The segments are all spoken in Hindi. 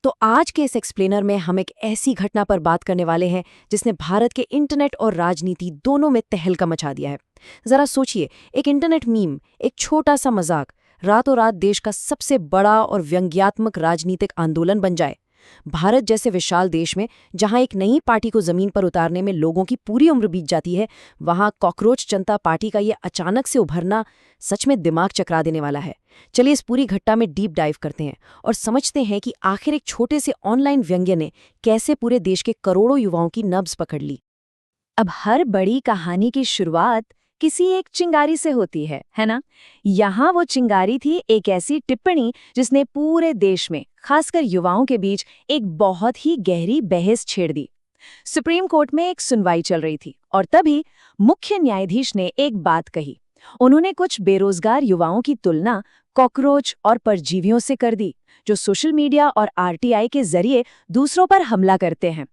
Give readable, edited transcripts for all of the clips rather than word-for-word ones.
तो आज के इस एक्सप्लेनर में हम एक ऐसी घटना पर बात करने वाले हैं जिसने भारत के इंटरनेट और राजनीति दोनों में तहलका मचा दिया है। जरा सोचिए, एक इंटरनेट मीम, एक छोटा सा मजाक रातों रात देश का सबसे बड़ा और व्यंग्यात्मक राजनीतिक आंदोलन बन जाए। भारत जैसे विशाल देश में जहां एक नई पार्टी को जमीन पर उतारने में लोगों की पूरी उम्र बीत जाती है, वहां कॉकरोच जनता पार्टी का ये अचानक से उभरना सच में दिमाग चकरा देने वाला है। चलिए इस पूरी घटना में डीप डाइव करते हैं और समझते हैं कि आखिर एक छोटे से ऑनलाइन व्यंग्य ने कैसे पूरे देश के करोड़ों युवाओं की नब्ज पकड़ ली। अब हर बड़ी कहानी की शुरुआत किसी एक चिंगारी से होती है ना? यहाँ वो चिंगारी थी एक ऐसी टिप्पणी जिसने पूरे देश में, खासकर युवाओं के बीच, एक बहुत ही गहरी बहस छेड़ दी। सुप्रीम कोर्ट में एक सुनवाई चल रही थी और तभी मुख्य न्यायाधीश ने एक बात कही। उन्होंने कुछ बेरोजगार युवाओं की तुलना कॉकरोच और परजीवियों से कर दी, जो सोशल मीडिया और आरटीआई के जरिए दूसरों पर हमला करते हैं।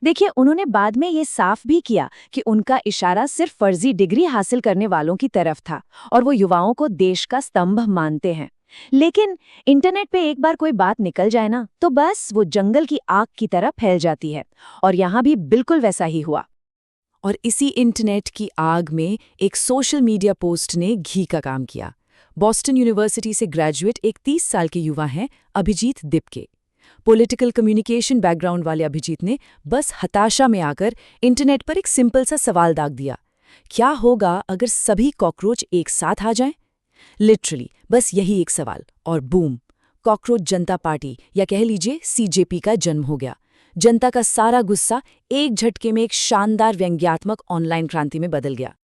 देखिए, उन्होंने बाद में ये साफ भी किया कि उनका इशारा सिर्फ फर्जी डिग्री हासिल करने वालों की तरफ था और वो युवाओं को देश का स्तंभ मानते हैं। लेकिन इंटरनेट पे एक बार कोई बात निकल जाए ना, तो बस वो जंगल की आग की तरह फैल जाती है। और यहाँ भी बिल्कुल वैसा ही हुआ। और इसी इंटरनेट की आग में एक सोशल मीडिया पोस्ट ने घी का काम किया। बॉस्टन यूनिवर्सिटी से ग्रेजुएट एक 30 साल के युवा हैं Abhijit Dipke. Political communication background वाले अभिजीत ने बस हताशा में आकर इंटरनेट पर एक सिंपल सा सवाल दाग दिया, क्या होगा अगर सभी कॉकरोच एक साथ आ जाएं? लिटरली बस यही एक सवाल, और बूम, कॉकरोच जनता पार्टी या कह लीजिए सीजेपी का जन्म हो गया। जनता का सारा गुस्सा एक झटके में एक शानदार व्यंग्यात्मक ऑनलाइन क्रांति में बदल गया।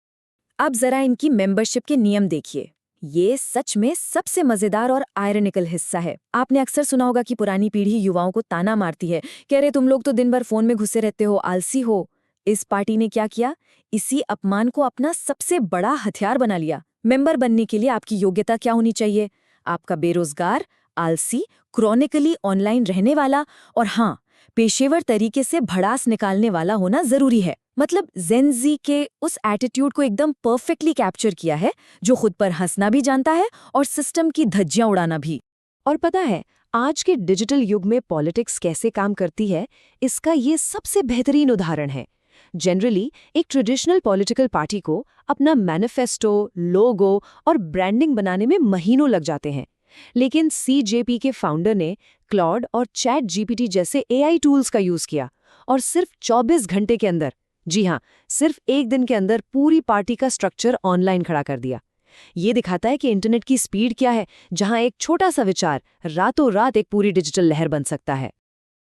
अब जरा इनकी मेंबरशिप के नियम देखिए। ये सच में सबसे मजेदार और आयरनिकल हिस्सा है। आपने अक्सर सुना होगा कि पुरानी पीढ़ी युवाओं को ताना मारती है, कह रहे तुम लोग तो दिन भर फोन में घुसे रहते हो, आलसी हो। इस पार्टी ने क्या किया? इसी अपमान को अपना सबसे बड़ा हथियार बना लिया। मेंबर बनने के लिए आपकी योग्यता क्या होनी चाहिए? आपका बेरोजगार, आलसी, क्रॉनिकली ऑनलाइन रहने वाला और हाँ, पेशेवर तरीके से भड़ास निकालने वाला होना जरूरी है। मतलब जेन ज़ी के उस एटीट्यूड को एकदम परफेक्टली कैप्चर किया है, जो खुद पर हंसना भी जानता है और सिस्टम की धज्जियां उड़ाना भी। और पता है, आज के डिजिटल युग में पॉलिटिक्स कैसे काम करती है, इसका ये सबसे बेहतरीन उदाहरण है। जनरली एक ट्रेडिशनल पॉलिटिकल पार्टी को अपना मैनिफेस्टो, लोगो और ब्रांडिंग बनाने में महीनों लग जाते हैं। लेकिन सीजेपी के फाउंडर ने क्लॉड और चैट जीपीटी जैसे एआई टूल्स का यूज किया और सिर्फ 24 घंटे के अंदर, जी हाँ, सिर्फ एक दिन के अंदर पूरी पार्टी का स्ट्रक्चर ऑनलाइन खड़ा कर दिया। ये दिखाता है कि इंटरनेट की स्पीड क्या है, जहां एक छोटा सा विचार रातों रात एक पूरी डिजिटल लहर बन सकता है।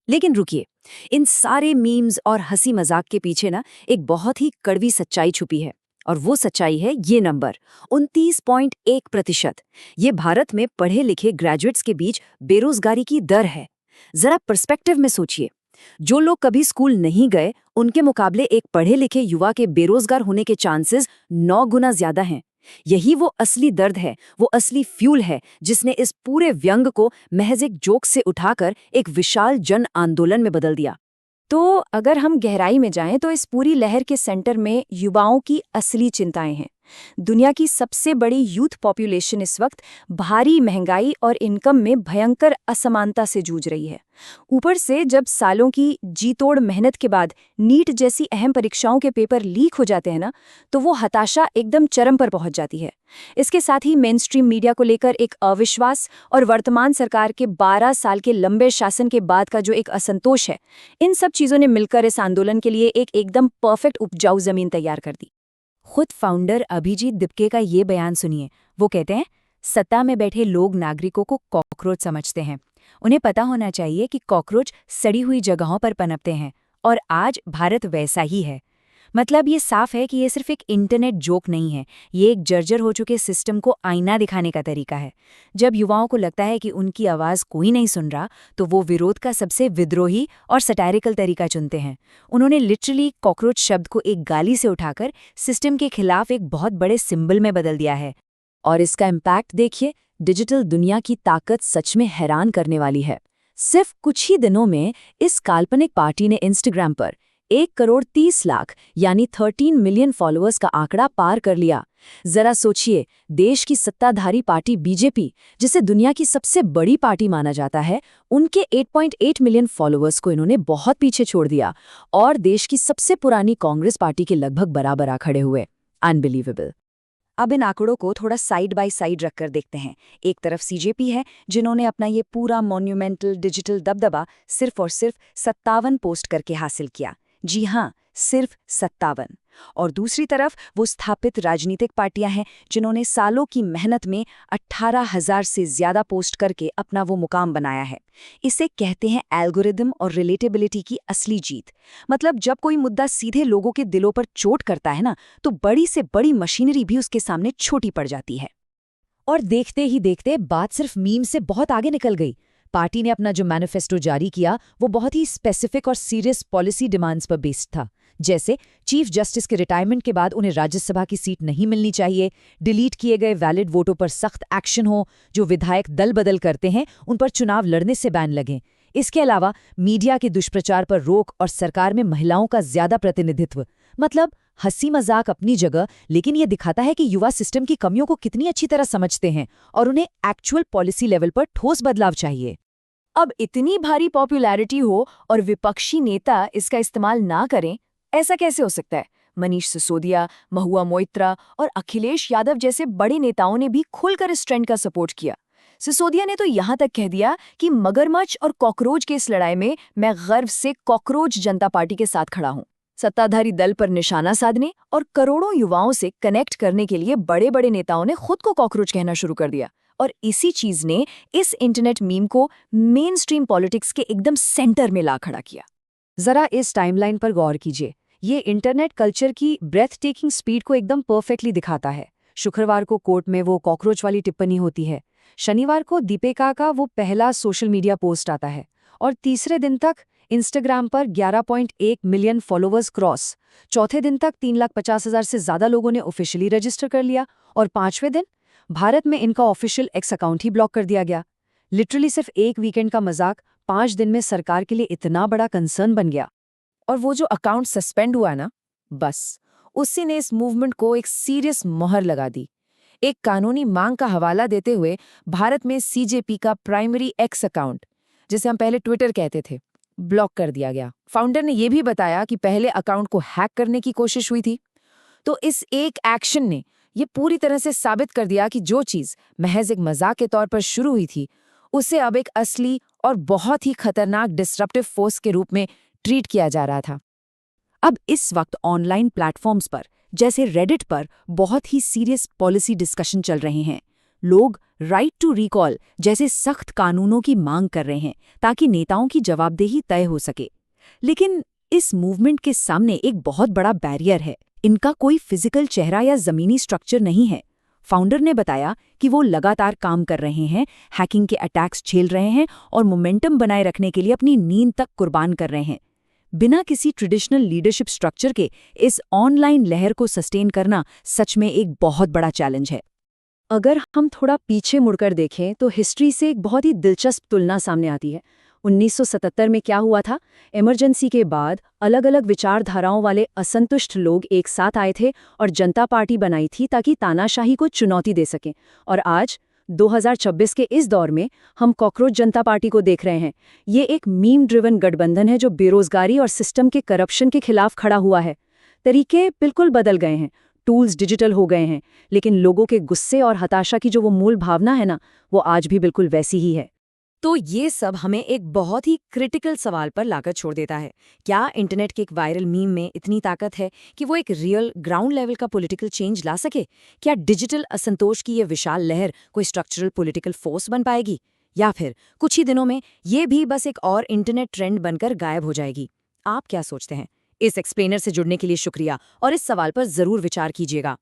लेकिन रुकिए, इन सारे मीम्स और हंसी मजाक के पीछे ना एक बहुत ही कड़वी सच्चाई छुपी है। और वो सच्चाई है ये नंबर 29.1%। ये भारत में पढ़े लिखे ग्रेजुएट्स के बीच बेरोजगारी की दर है। जरा पर्सपेक्टिव में सोचिए, जो लोग कभी स्कूल नहीं गए, उनके मुकाबले एक पढ़े लिखे युवा के बेरोजगार होने के चांसेस 9 गुना ज्यादा हैं। यही वो असली दर्द है, वो असली फ्यूल है जिसने इस पूरे व्यंग को महज एक जोक से उठाकर एक विशाल जन आंदोलन में बदल दिया। तो अगर हम गहराई में जाएं तो इस पूरी लहर के सेंटर में युवाओं की असली चिंताएं हैं। दुनिया की सबसे बड़ी यूथ पॉपुलेशन इस वक्त भारी महंगाई और इनकम में भयंकर असमानता से जूझ रही है। ऊपर से जब सालों की जी-तोड़ मेहनत के बाद नीट जैसी अहम परीक्षाओं के पेपर लीक हो जाते हैं ना, तो वो हताशा एकदम चरम पर पहुंच जाती है। इसके साथ ही मेन स्ट्रीम मीडिया को लेकर एक अविश्वास और वर्तमान सरकार के 12 साल के लंबे शासन के बाद का जो एक असंतोष है, इन सब चीजों ने मिलकर इस आंदोलन के लिए एक एकदम परफेक्ट उपजाऊ जमीन तैयार कर दी। खुद फाउंडर अभिजीत दिपके का ये बयान सुनिए। वो कहते हैं, सत्ता में बैठे लोग नागरिकों को कॉकरोच समझते हैं। उन्हें पता होना चाहिए कि कॉकरोच सड़ी हुई जगहों पर पनपते हैं, और आज भारत वैसा ही है। मतलब ये साफ है कि ये सिर्फ एक इंटरनेट जोक नहीं है, ये एक जर्जर हो चुके सिस्टम को आईना दिखाने का तरीका है। जब युवाओं को लगता है कि उनकी आवाज़ कोई नहीं सुन रहा, तो वो विरोध का सबसे विद्रोही और सटायरिकल तरीका चुनते हैं। उन्होंने लिटरली कॉकरोच शब्द को एक गाली से उठाकर सिस्टम के खिलाफ एक बहुत बड़े सिंबल में बदल दिया है। और इसका इम्पैक्ट देखिए, डिजिटल दुनिया की ताकत सच में हैरान करने वाली है। सिर्फ कुछ ही दिनों में इस काल्पनिक पार्टी ने इंस्टाग्राम पर 1,30,00,000 यानी 13 मिलियन फॉलोअर्स का आंकड़ा पार कर लिया। जरा सोचिए, देश की सत्ताधारी पार्टी बीजेपी, जिसे दुनिया की सबसे बड़ी पार्टी माना जाता है, उनके 8.8 मिलियन फॉलोअर्स को इन्होंने बहुत पीछे छोड़ दिया और देश की सबसे पुरानी कांग्रेस पार्टी के लगभग बराबर आ खड़े हुए। अनबिलीवेबल। अब इन आंकड़ों को थोड़ा साइड बाय साइड रखकर देखते हैं। एक तरफ सीजेपी है, जिन्होंने अपना ये पूरा मॉन्यूमेंटल डिजिटल दबदबा सिर्फ और सिर्फ 57 पोस्ट करके हासिल किया। जी हाँ, सिर्फ 57। और दूसरी तरफ वो स्थापित राजनीतिक पार्टियां हैं, जिन्होंने सालों की मेहनत में 18,000 से ज्यादा पोस्ट करके अपना वो मुकाम बनाया है। इसे कहते हैं एल्गोरिदम और रिलेटेबिलिटी की असली जीत। मतलब जब कोई मुद्दा सीधे लोगों के दिलों पर चोट करता है ना, तो बड़ी से बड़ी मशीनरी भी उसके सामने छोटी पड़ जाती है। और देखते ही देखते बात सिर्फ मीम से बहुत आगे निकल गई। पार्टी ने अपना जो मैनिफेस्टो जारी किया वो बहुत ही स्पेसिफिक और सीरियस पॉलिसी डिमांड्स पर बेस्ड था। जैसे चीफ जस्टिस के रिटायरमेंट के बाद उन्हें राज्यसभा की सीट नहीं मिलनी चाहिए, डिलीट किए गए वैलिड वोटों पर सख्त एक्शन हो, जो विधायक दल बदल करते हैं उन पर चुनाव लड़ने से बैन लगें। इसके अलावा मीडिया के दुष्प्रचार पर रोक और सरकार में महिलाओं का ज्यादा प्रतिनिधित्व। मतलब हंसी मजाक अपनी जगह, लेकिन ये दिखाता है कि युवा सिस्टम की कमियों को कितनी अच्छी तरह समझते हैं और उन्हें एक्चुअल पॉलिसी लेवल पर ठोस बदलाव चाहिए। अब इतनी भारी पॉपुलैरिटी हो और विपक्षी नेता इसका इस्तेमाल ना करें, ऐसा कैसे हो सकता है? मनीष सिसोदिया, महुआ मोइत्रा और अखिलेश यादव जैसे बड़े नेताओं ने भी खुलकर इस ट्रेंड का सपोर्ट किया। सिसोदिया ने तो यहां तक कह दिया कि मगरमच्छ और कॉकरोच के इस लड़ाई में मैं गर्व से कॉकरोच जनता पार्टी के साथ खड़ा हूं। सत्ताधारी दल पर निशाना साधने और करोड़ों युवाओं से कनेक्ट करने के लिए बड़े बड़े नेताओं ने खुद को कॉकरोच कहना शुरू कर दिया। और इसी चीज ने इस इंटरनेट मीम को मेन स्ट्रीम पॉलिटिक्स के एकदम सेंटर में ला खड़ा किया। जरा इस टाइमलाइन पर गौर कीजिए। ये इंटरनेट कल्चर की ब्रेथ टेकिंग स्पीड को एकदम परफेक्टली दिखाता है। शुक्रवार को कोर्ट में वो कॉकरोच वाली टिप्पणी होती है, शनिवार को दीपिका का वो पहला सोशल मीडिया पोस्ट आता है, और तीसरे दिन तक इंस्टाग्राम पर 11.1 मिलियन फॉलोअर्स क्रॉस। चौथे दिन तक 3,50,000 से ज्यादा लोगों ने ऑफिशियली रजिस्टर कर लिया, और पांचवें दिन भारत में इनका ऑफिशियल एक्स अकाउंट ही ब्लॉक कर दिया गया। लिटरली सिर्फ एक वीकेंड का मजाक 5 दिन में सरकार के लिए इतना बड़ा कंसर्न बन गया। और वो जो अकाउंट सस्पेंड हुआ ना, बस उसी ने इस मूवमेंट को एक सीरियस मोहर लगा दी। एक कानूनी मांग का हवाला देते हुए भारत में सीजेपी का प्राइमरी एक्स अकाउंट, जिसे हम पहले ट्विटर कहते थे, ब्लॉक कर दिया गया। फाउंडर ने यह भी बताया कि पहले अकाउंट को हैक करने की कोशिश हुई थी। तो इस एक एक्शन ने ये पूरी तरह से साबित कर दिया कि जो चीज महज एक मजाक के तौर पर शुरू हुई थी, उसे अब एक असली और बहुत ही खतरनाक डिसरप्टिव फोर्स के रूप में ट्रीट किया जा रहा था। अब इस वक्त ऑनलाइन प्लेटफॉर्म्स पर जैसे रेडिट पर बहुत ही सीरियस पॉलिसी डिस्कशन चल रहे हैं। लोग राइट टू रिकॉल जैसे सख्त कानूनों की मांग कर रहे हैं ताकि नेताओं की जवाबदेही तय हो सके। लेकिन इस मूवमेंट के सामने एक बहुत बड़ा बैरियर है। इनका कोई फिजिकल चेहरा या जमीनी स्ट्रक्चर नहीं है। फाउंडर ने बताया कि वो लगातार काम कर रहे हैं, हैकिंग के अटैक्स झेल रहे हैं और मोमेंटम बनाए रखने के लिए अपनी नींद तक कुर्बान कर रहे हैं। बिना किसी ट्रेडिशनल लीडरशिप स्ट्रक्चर के इस ऑनलाइन लहर को सस्टेन करना सच में एक बहुत बड़ा चैलेंज है। अगर हम थोड़ा पीछे मुड़कर देखें तो हिस्ट्री से एक बहुत ही दिलचस्प तुलना सामने आती है। 1977 में क्या हुआ था? इमरजेंसी के बाद अलग अलग विचारधाराओं वाले असंतुष्ट लोग एक साथ आए थे और जनता पार्टी बनाई थी ताकि तानाशाही को चुनौती दे सकें। और आज 2026 के इस दौर में हम कॉकरोच जनता पार्टी को देख रहे हैं। ये एक मीम ड्रिवन गठबंधन है जो बेरोजगारी और सिस्टम के करप्शन के खिलाफ खड़ा हुआ है। तरीके बिल्कुल बदल गए हैं, टूल्स डिजिटल हो गए हैं, लेकिन लोगों के गुस्से और हताशा की जो वो मूल भावना है ना, वो आज भी बिल्कुल वैसी ही है। तो ये सब हमें एक बहुत ही क्रिटिकल सवाल पर लाकर छोड़ देता है। क्या इंटरनेट के एक वायरल मीम में इतनी ताकत है कि वो एक रियल ग्राउंड लेवल का पॉलिटिकल चेंज ला सके? क्या डिजिटल असंतोष की ये विशाल लहर कोई स्ट्रक्चरल पॉलिटिकल फोर्स बन पाएगी, या फिर कुछ ही दिनों में ये भी बस एक और इंटरनेट ट्रेंड बनकर गायब हो जाएगी? आप क्या सोचते हैं? इस एक्सप्लेनर से जुड़ने के लिए शुक्रिया और इस सवाल पर जरूर विचार कीजिएगा।